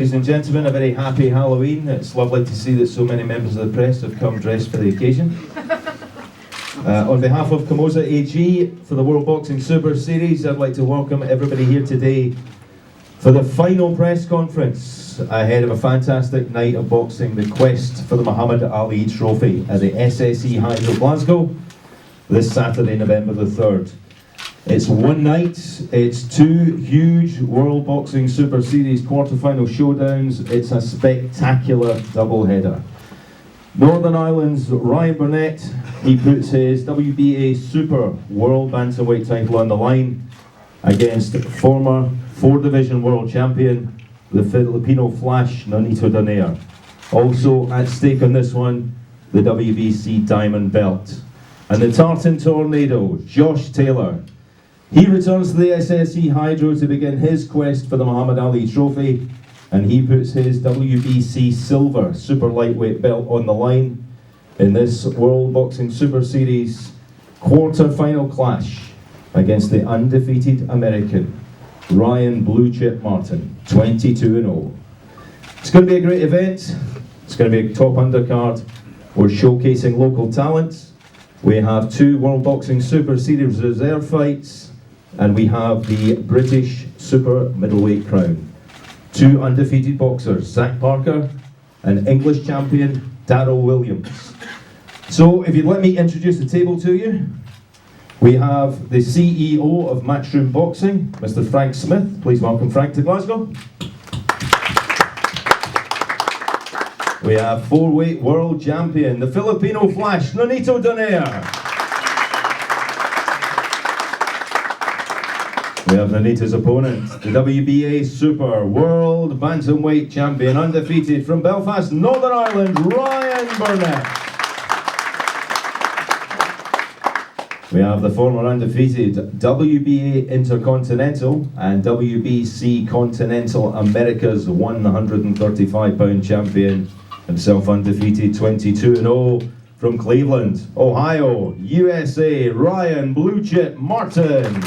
Ladies and gentlemen, a very happy Halloween. It's lovely to see that so many members of the press have come dressed for the occasion. On behalf of Camosa AG for the World Boxing Super Series, I'd like to welcome everybody here today for the final press conference ahead of a fantastic night of boxing, the quest for the Muhammad Ali Trophy at the SSE Hydro Glasgow this Saturday, November the 3rd. It's one night, it's two huge World Boxing Super Series quarter-final showdowns. It's a spectacular doubleheader. Northern Ireland's Ryan Burnett, he puts his WBA Super World Bantamweight title on the line against former 4-division world champion, the Filipino Flash, Nonito Donaire. Also at stake on this one, the WBC Diamond Belt. And the Tartan Tornado, Josh Taylor. He returns to the SSE Hydro to begin his quest for the Muhammad Ali Trophy, and he puts his WBC Silver Super Lightweight belt on the line in this World Boxing Super Series quarter-final clash against the undefeated American, Ryan Blue Chip Martin, 22-0. It's going to be a great event. It's going to be a top undercard. We're showcasing local talent. We have two World Boxing Super Series reserve fights, and we have the British Super Middleweight crown. Two undefeated boxers, Zach Parker and English champion Darryl Williams. So if you'd let me introduce the table to you, we have the CEO of Matchroom Boxing, Mr. Frank Smith. Please welcome Frank to Glasgow. We have 4-weight world champion, the Filipino Flash, Nonito Donaire. We have Nonito's opponent, the WBA Super World Bantamweight champion, undefeated from Belfast, Northern Ireland, Ryan Burnett. We have the former undefeated WBA Intercontinental and WBC Continental America's 135-pound champion, himself undefeated, 22-0 from Cleveland, Ohio, USA, Ryan Blue Chip Martin.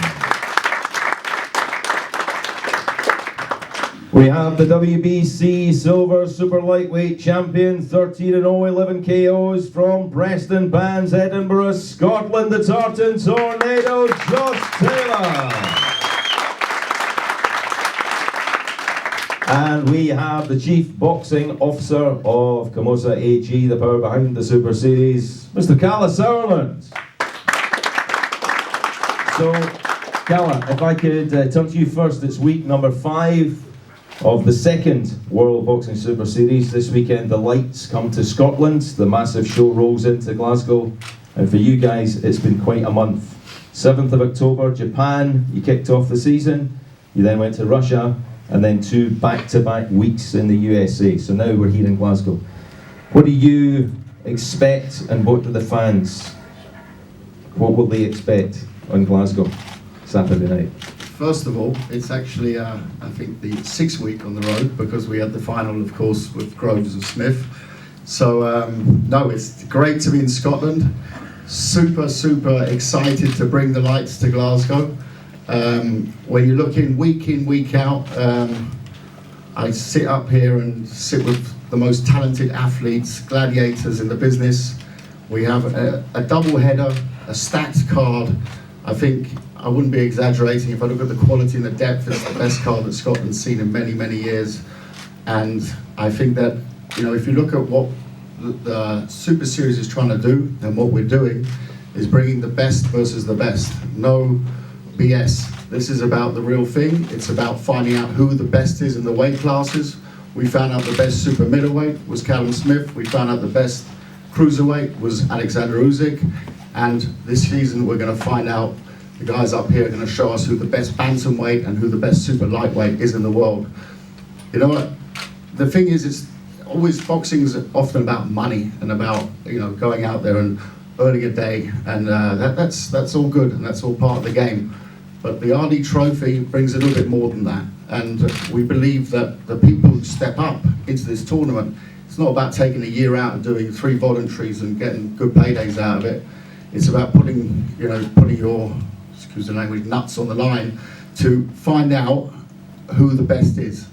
We have the WBC Silver Super Lightweight Champion, 13-0, 11 KOs from Preston Bands, Edinburgh, Scotland, the Tartan Tornado, Josh Taylor. And we have the Chief Boxing Officer of Camosa AG, the power behind the Super Series, Mr. Kalle Sauerland. So, Kalle, if I could turn to you first, it's week number 5 of the second World Boxing Super Series. This weekend the lights come to Scotland, the massive show rolls into Glasgow, and for you guys it's been quite a month. 7th of October, Japan, you kicked off the season, you then went to Russia, and then 2 back-to-back weeks in the USA, so now we're here in Glasgow. What do you expect, and what do the fans, what will they expect on Glasgow Saturday night? First of all, it's actually, I think, the 6th week on the road, because we had the final, of course, with Groves and Smith. So, no, it's great to be in Scotland. Super, super excited to bring the lights to Glasgow. When you look in, week out, I sit up here and sit with the most talented athletes, gladiators in the business. We have a double header, a stacked card. I think I wouldn't be exaggerating if I look at the quality and the depth. It's the best card that Scotland's seen in many, many years. And I think that, you know, if you look at what the Super Series is trying to do, and what we're doing is bringing the best versus the best. No BS. This is about the real thing. It's about finding out who the best is in the weight classes. We found out the best super middleweight was Callum Smith. We found out the best cruiserweight was Alexander Usyk. And this season we're going to find out, the guys up here are going to show us who the best bantamweight and who the best super lightweight is in the world. You know what? The thing is, it's always, boxing is often about money and about, you know, going out there and earning a day, and that's all good and that's all part of the game. But the Ali Trophy brings a little bit more than that, and we believe that the people who step up into this tournament, it's not about taking a year out and doing 3 voluntaries and getting good paydays out of it. It's about putting your, excuse the language, nuts on the line to find out who the best is.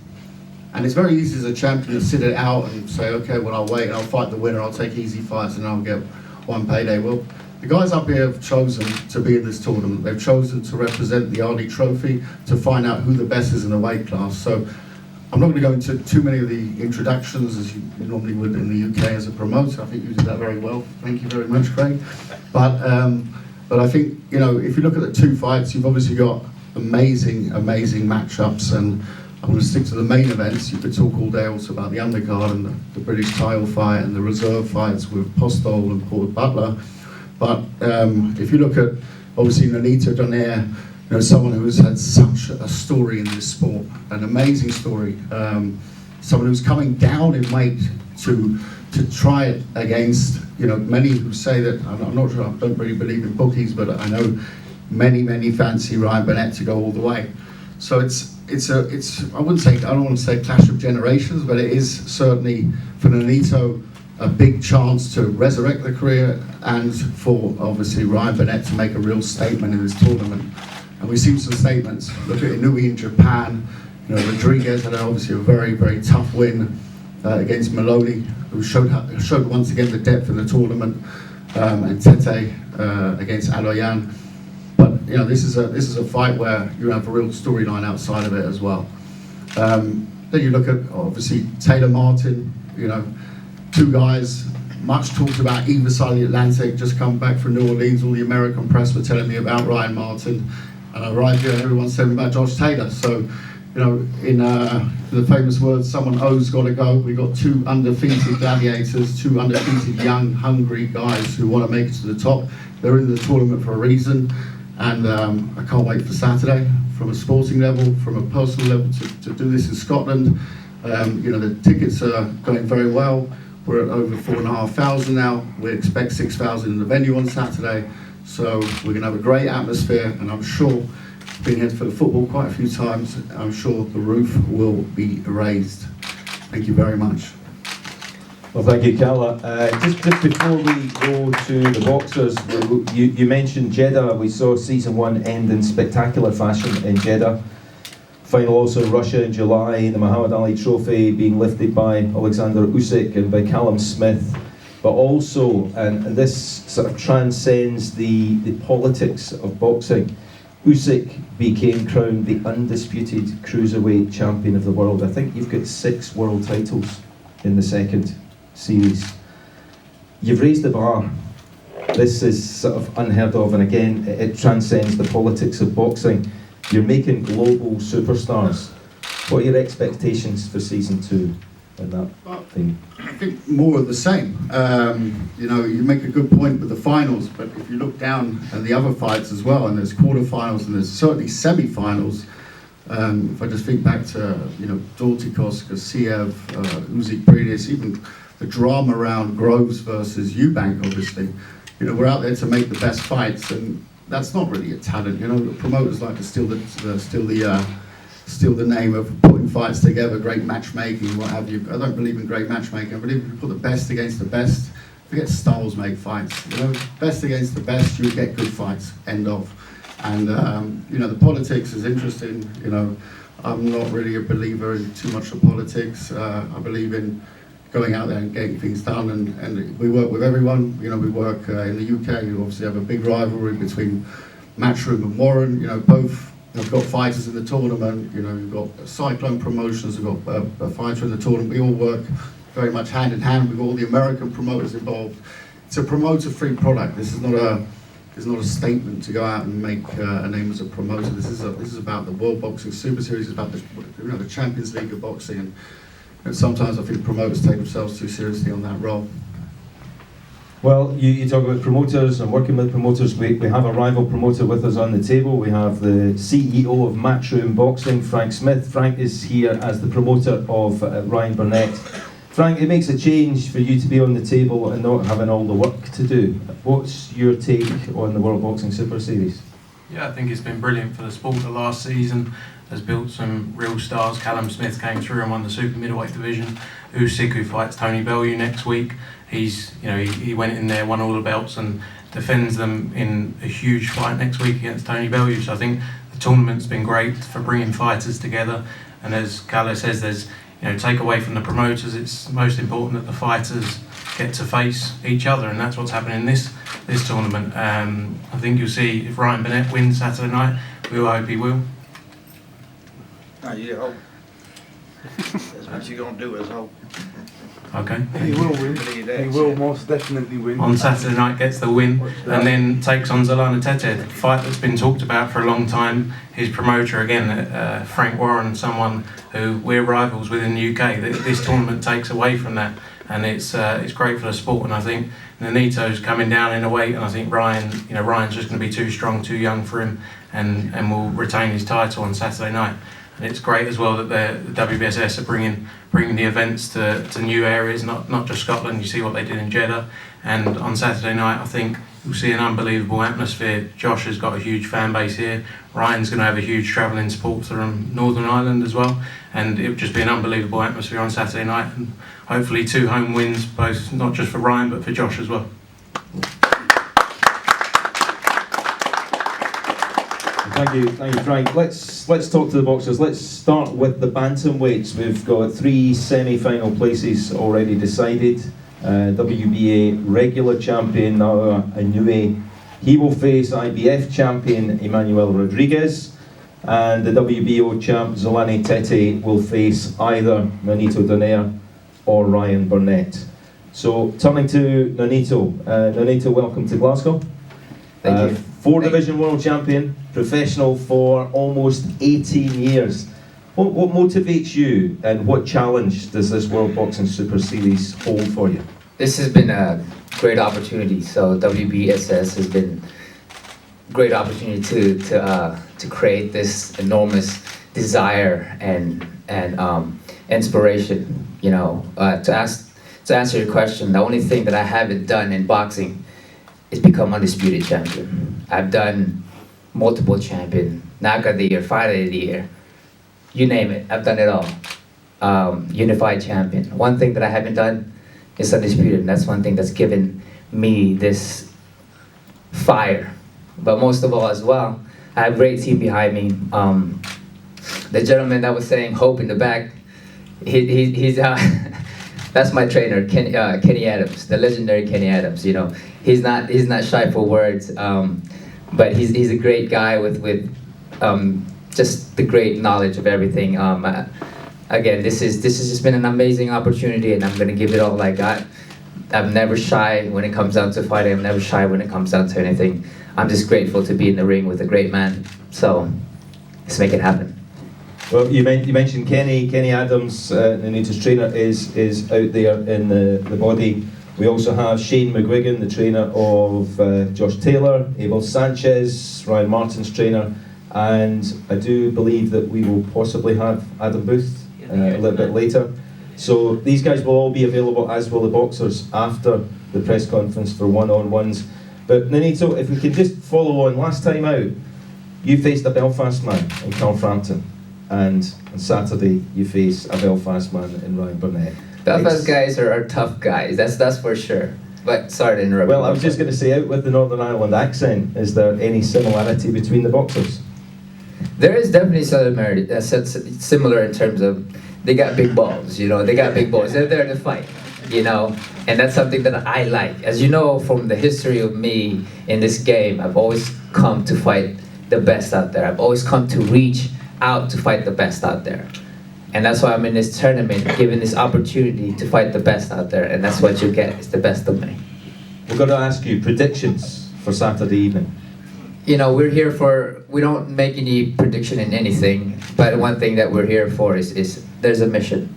And it's very easy as a champion to sit it out and say, okay, well, I'll wait and I'll fight the winner, I'll take easy fights and I'll get one payday. Well, the guys up here have chosen to be in this tournament. They've chosen to represent the Arlie Trophy, to find out who the best is in the weight class. So I'm not going to go into too many of the introductions as you normally would in the UK as a promoter. I think you did that very well. Thank you very much, Craig. But I think, you know, if you look at the two fights, you've obviously got amazing matchups, and I'm going to stick to the main events. You could talk all day also about the undercard and the British title fight and the reserve fights with Postol and Port Butler. But if you look at, obviously, Nonito Donaire, you know, someone who has had such a story in this sport, an amazing story. Someone who's coming down in weight to try it against, you know, many who say that, I'm not sure, I don't really believe in bookies, but I know many fancy Ryan Burnett to go all the way. So it's I don't want to say clash of generations, but it is certainly for Nonito a big chance to resurrect the career, and for obviously Ryan Burnett to make a real statement in this tournament. And we've seen some statements. Look at Inui in Japan. You know, Rodriguez had obviously a very tough win against Maloney, who showed once again the depth in the tournament, and Tete against Aloyan. But you know, this is a fight where you have a real storyline outside of it as well. Then you look at obviously Taylor Martin. You know, two guys much talked about either side of the Atlantic, just come back from New Orleans. All the American press were telling me about Ryan Martin, and I arrived here and everyone's telling me about Josh Taylor. So, you know, in the famous words, someone O's got to go. We've got two undefeated gladiators, two undefeated young, hungry guys who want to make it to the top. They're in the tournament for a reason, and I can't wait for Saturday. From a sporting level, from a personal level, to do this in Scotland. You know, the tickets are going very well. We're at over 4,500 now. We expect 6,000 in the venue on Saturday. So we're going to have a great atmosphere, and I'm sure, being here for the football quite a few times, I'm sure the roof will be raised. Thank you very much. Well, thank you, Kalle. Just before we go to the boxers, you mentioned Jeddah. We saw season one end in spectacular fashion in Jeddah. Final also Russia in July, the Muhammad Ali Trophy being lifted by Alexander Usyk and by Callum Smith. But also, and this sort of transcends the politics of boxing, Usyk became crowned the undisputed cruiserweight champion of the world. I think you've got 6 world titles in the second series. You've raised the bar. This is sort of unheard of, and again, it transcends the politics of boxing. You're making global superstars. What are your expectations for season 2 in that thing? I think more of the same. You know, you make a good point with the finals, but if you look down at the other fights as well, and there's quarterfinals and there's certainly semi-finals. If I just think back to, you know, Dorticos, Kasiev, Usyk Bridis, even the drama around Groves versus Eubank, obviously. You know, we're out there to make the best fights, and that's not really a talent. You know, the promoters like to steal the name of putting fights together, great matchmaking, what have you. I don't believe in great matchmaking. I believe if you put the best against the best, forget styles make fights. You know, best against the best, you get good fights. End of. And you know, the politics is interesting. You know, I'm not really a believer in too much of politics. I believe in going out there and getting things done, and we work with everyone. You know, we work in the UK. You obviously have a big rivalry between Matchroom and Warren. You know, both have got fighters in the tournament. You know, you've got Cyclone Promotions, we've got a fighter in the tournament. We all work very much hand in hand with all the American promoters involved. It's a promoter-free product. This is not a statement to go out and make a name as a promoter. This is about the World Boxing Super Series. It's about the Champions League of boxing, and sometimes I think promoters take themselves too seriously on that role. Well, you talk about promoters and working with promoters. We have a rival promoter with us on the table. We have the CEO of Matchroom Boxing, Frank Smith. Frank is here as the promoter of Ryan Burnett. Frank, it makes a change for you to be on the table and not having all the work to do. What's your take on the World Boxing Super Series? Yeah, I think it's been brilliant for the sport. The last season has built some real stars. Callum Smith came through and won the super middleweight division. Usyk, who fights Tony Bellew next week, he went in there, won all the belts, and defends them in a huge fight next week against Tony Bellew. So I think the tournament's been great for bringing fighters together. And as Kalle says, there's take away from the promoters. It's most important that the fighters get to face each other, and that's what's happening in this tournament. I think you'll see if Ryan Burnett wins Saturday night, we all hope he will. You hope. That's what you're going to do is hope. Okay. He will win. He will most definitely win. On Saturday night, gets the win, and then takes on Zolana Tete, a fight that's been talked about for a long time. His promoter again, Frank Warren, someone who we're rivals with in the UK. This tournament takes away from that, and it's great for the sport. And I think Nonito's coming down in a weight, and I think Ryan's just going to be too strong, too young for him, and will retain his title on Saturday night. And it's great as well that the WBSS are bringing the events to new areas, not just Scotland. You see what they did in Jeddah, and on Saturday night I think you'll see an unbelievable atmosphere. Josh has got a huge fan base here. Ryan's going to have a huge travelling support from Northern Ireland as well, and it would just be an unbelievable atmosphere on Saturday night, and hopefully 2 home wins, both not just for Ryan but for Josh as well. Thank you, Frank. Let's talk to the boxers. Let's start with the bantamweights. We've got 3 semi-final places already decided. WBA regular champion Naoya Inoue, he will face IBF champion Emmanuel Rodriguez, and the WBO champ Zolani Tete will face either Nonito Donaire or Ryan Burnett. So turning to Nonito. Nonito, welcome to Glasgow. Thank you. 4 division world champion, professional for almost 18 years. What motivates you, and what challenge does this World Boxing Super Series hold for you? This has been a great opportunity. So WBSS has been a great opportunity to create this enormous desire and inspiration. To answer your question, the only thing that I haven't done in boxing is become undisputed champion. I've done multiple champion, knock of the year, fight of the year, you name it, I've done it all. Unified champion. One thing that I haven't done is undisputed, and that's one thing that's given me this fire. But most of all as well, I have a great team behind me. The gentleman that was saying hope in the back, he's that's my trainer, Kenny Adams, the legendary Kenny Adams. He's not shy for words, but he's a great guy with just the great knowledge of everything. Again, this has just been an amazing opportunity, and I'm gonna give it all I got. I'm never shy when it comes down to fighting. I'm never shy when it comes down to anything. I'm just grateful to be in the ring with a great man. So let's make it happen. Well, you mentioned Kenny Adams, Nonito's trainer, is out there in the body. We also have Shane McGuigan, the trainer of Josh Taylor, Abel Sanchez, Ryan Martin's trainer, and I do believe that we will possibly have Adam Booth a little bit later. So these guys will all be available, as will the boxers, after the press conference for one-on-ones. But Nonito, if we can just follow on, last time out, you faced a Belfast man in Carl Frampton, and on Saturday you face a Belfast man in Ryan Burnett. Belfast guys are tough guys, that's for sure. But sorry to interrupt. Well, I was just going to say, out with the Northern Ireland accent, is there any similarity between the boxers? There is definitely similarity, similar in terms of they got big balls, they got big balls. They're there to fight, and that's something that I like. As you know from the history of me in this game, I've always come to fight the best out there. I've always come to reach out to fight the best out there. And that's why I'm in this tournament, given this opportunity to fight the best out there, and that's what you get, is the best of me. We're going to ask you predictions for Saturday evening. We're here we don't make any prediction in anything, but one thing that we're here for is there's a mission.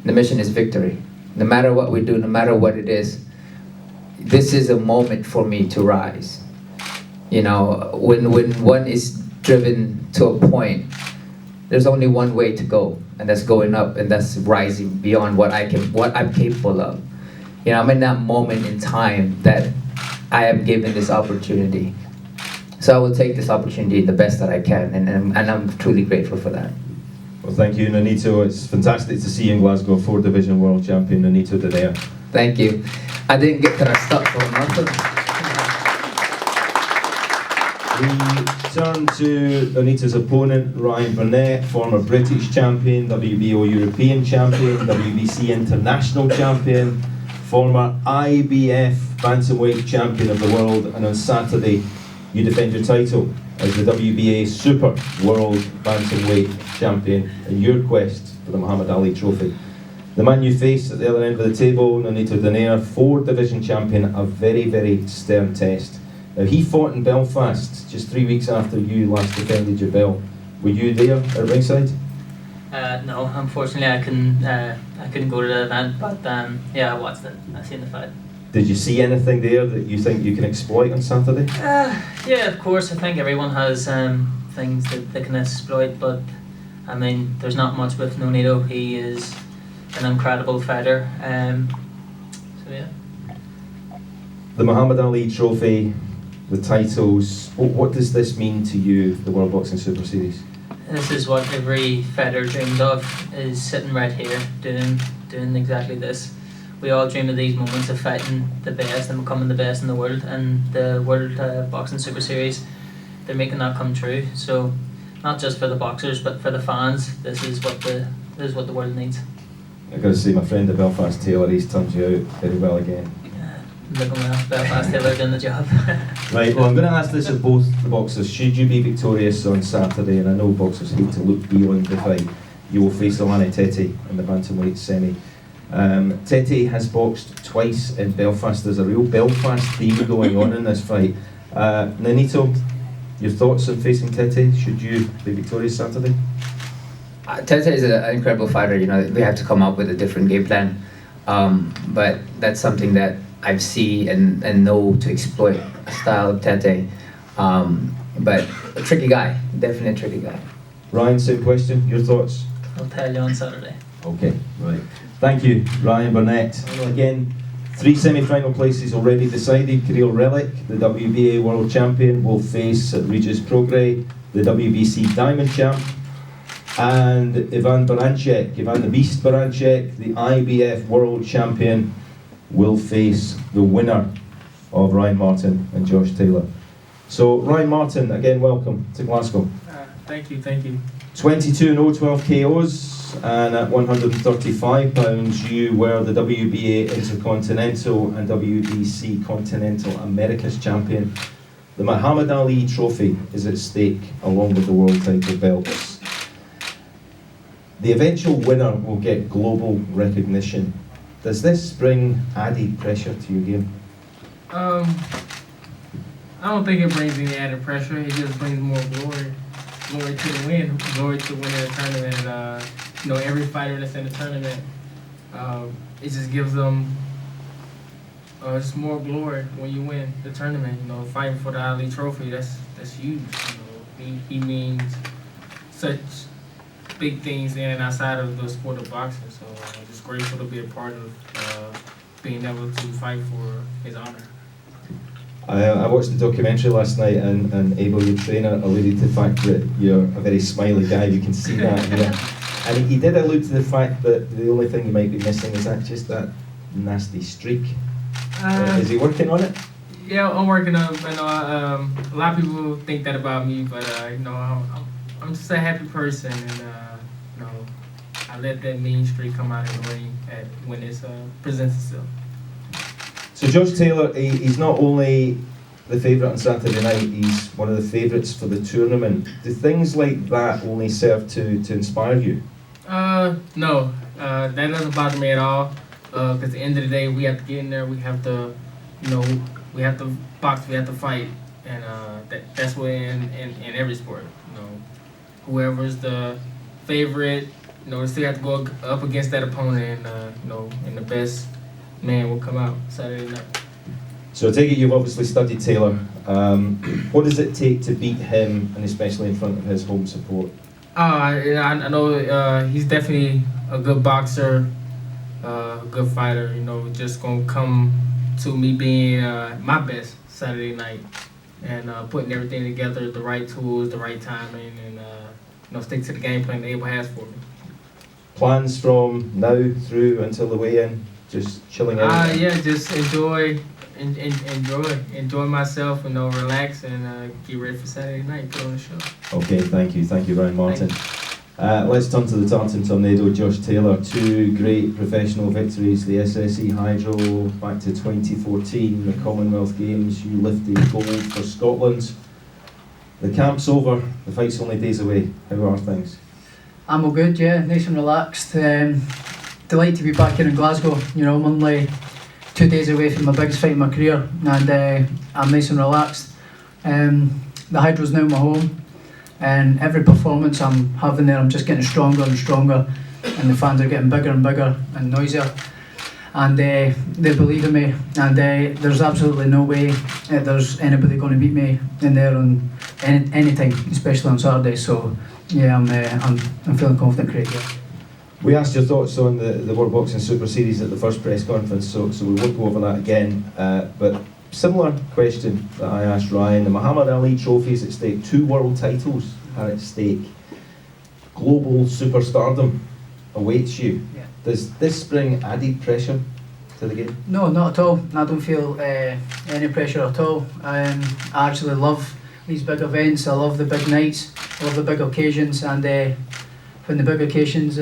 The mission is victory. No matter what we do, no matter what it is, this is a moment for me to rise. When one is driven to a point, there's only one way to go, and that's going up, and that's rising beyond what I'm capable of. I'm in that moment in time that I am given this opportunity. So I will take this opportunity the best that I can, and I'm truly grateful for that. Well, thank you, Nonito. It's fantastic to see you in Glasgow, 4 division world champion Nonito Donaire. Thank you. I didn't get to that stuff for nothing. We turn to Nonito's opponent, Ryan Burnett, former British champion, WBO European champion, WBC International champion, former IBF Bantamweight champion of the world, and on Saturday you defend your title as the WBA Super World Bantamweight champion in your quest for the Muhammad Ali Trophy. The man you face at the other end of the table, Nonito Donaire, 4-division champion, a very, very stern test. Now, he fought in Belfast just 3 weeks after you last defended your belt. Were you there at ringside? No, unfortunately I couldn't go to the event, but yeah, I watched it. I seen the fight. Did you see anything there that you think you can exploit on Saturday? Yeah, of course. I think everyone has things that they can exploit, but I mean, there's not much with Nonito. He is an incredible fighter. So yeah. The Muhammad Ali Trophy, the titles, what does this mean to you, the World Boxing Super Series? This is what every fighter dreams of, is sitting right here doing exactly this. We all dream of these moments of fighting the best and becoming the best in the world, and the World Boxing Super Series, they're making that come true. So not just for the boxers but for the fans, this is what the world needs. I've got to say, my friend at Belfast, Taylor, he's turned you out very well again. Looking well, Belfast Taylor doing the job. Right, well, I'm going to ask this of both the boxers. Should you be victorious on Saturday, and I know boxers hate to look beyond the fight, you will face Alani Tete in the bantamweight semi. Tete has boxed twice in Belfast. There's a real Belfast theme going on in this fight. Nonito, your thoughts on facing Tete? Should you be victorious Saturday? Tete is an incredible fighter. You know, we have to come up with a different game plan. But that's something that I see and know to exploit a style of Tete. But a tricky guy, definitely a tricky guy. Ryan, same question. Your thoughts? I'll tell you on Saturday. Okay, right. Thank you, Ryan Burnett. Again, 3 semi-final places already decided. Kirill Relic, the WBA World Champion, will face Regis Prograis, the WBC Diamond Champ, and Ivan the Beast Baranchek, the IBF World Champion, will face the winner of Ryan Martin and Josh Taylor. So, Ryan Martin, again, welcome to Glasgow. Thank you. 22-0, 12 KOs, and at 135 pounds, you were the WBA Intercontinental and WBC Continental Americas champion. The Muhammad Ali Trophy is at stake, along with the world title belts. The eventual winner will get global recognition. Does this bring added pressure to your game? I don't think it brings any added pressure. It just brings more glory to the win, glory to winning the tournament. You know, every fighter that's in the tournament, it just gives them just more glory when you win the tournament. You know, fighting for the Ali Trophy, that's huge. You know, he means such big things in and outside of the sport of boxing. So I'm just grateful to be a part of being able to fight for his honor. I watched the documentary last night, and Abel, your trainer, alluded to the fact that you're a very smiley guy. You can see that. And he did allude to the fact that the only thing you might be missing is that nasty streak. Is he working on it? Yeah, I'm working on it. You know, a lot of people think that about me, but you know, I'm just a happy person, and you know, I let that mean streak come out of the ring when it presents itself. So Josh Taylor, he's not only the favourite on Saturday night, he's one of the favourites for the tournament. Do things like that only serve to inspire you? No, that doesn't bother me at all. Because at the end of the day, we have to get in there. We have to, you know, we have to box. We have to fight, and that's what in every sport. You know, whoever's the favorite, you know, still have to go up against that opponent, and you know, and the best man will come out Saturday night. So I take it you've obviously studied Taylor. What does it take to beat him, and especially in front of his home support? I know he's definitely a good boxer, good fighter. You know, just gonna come to me being my best Saturday night, and putting everything together, the right tools, the right timing, and you know, stick to the game plan that Abel has for me. Plans from now through until the weigh-in? Just chilling out? Yeah, just enjoy enjoy myself, relax and get ready for Saturday night. Put on the show. Okay, thank you, Ryan Martin. Let's turn to the Tartan Tornado, Josh Taylor. 2 great professional victories, the SSE Hydro back to 2014, the Commonwealth Games, you lifted gold for Scotland. The camp's over, the fight's only days away. How are things? I'm all good, yeah, nice and relaxed. Delighted to be back here in Glasgow. I'm only 2 days away from my biggest fight in my career, and I'm nice and relaxed. The Hydro's now my home. And every performance I'm having there, I'm just getting stronger and stronger, and the fans are getting bigger and bigger and noisier, and they believe in me, and there's absolutely no way there's anybody going to beat me in there on any time, especially on Saturday. So yeah, I'm feeling confident, Craig. Yeah. We asked your thoughts on the World Boxing Super Series at the first press conference, so we won't go over that again, but similar question that I asked Ryan. The Muhammad Ali Trophy is at stake. 2 world titles are at stake. Global superstardom awaits you. Yeah. Does this bring added pressure to the game? No, not at all. I don't feel any pressure at all. I actually love these big events. I love the big nights. I love the big occasions. And when the big occasions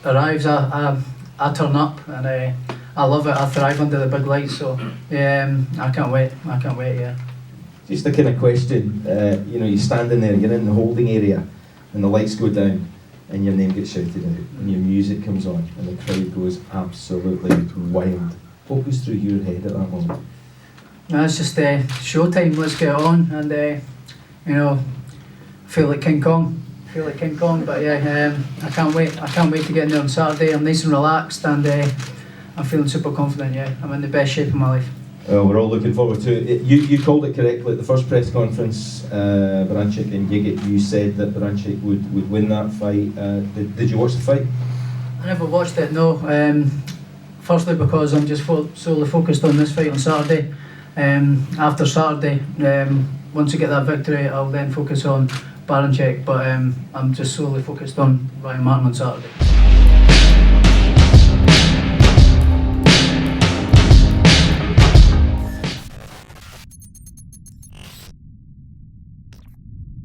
arrives, I turn up, and I love it. I thrive under the big lights, so I can't wait. Yeah. Just a kind of question. You're standing there, you're in the holding area, and the lights go down, and your name gets shouted out, and your music comes on, and the crowd goes absolutely wild. What goes through your head at that moment? No, it's just showtime. Let's get on, and feel like King Kong. But yeah, I can't wait. I can't wait to get in there on Saturday. I'm nice and relaxed, and I'm feeling super confident, yeah. I'm in the best shape of my life. Well, we're all looking forward to it. You called it correctly at the first press conference, Baranchik and Gigit. You said that Baranchik would win that fight. Did you watch the fight? I never watched it, no. Firstly because I'm just solely focused on this fight on Saturday. After Saturday, once I get that victory, I'll then focus on Baranchik, but I'm just solely focused on Ryan Martin on Saturday.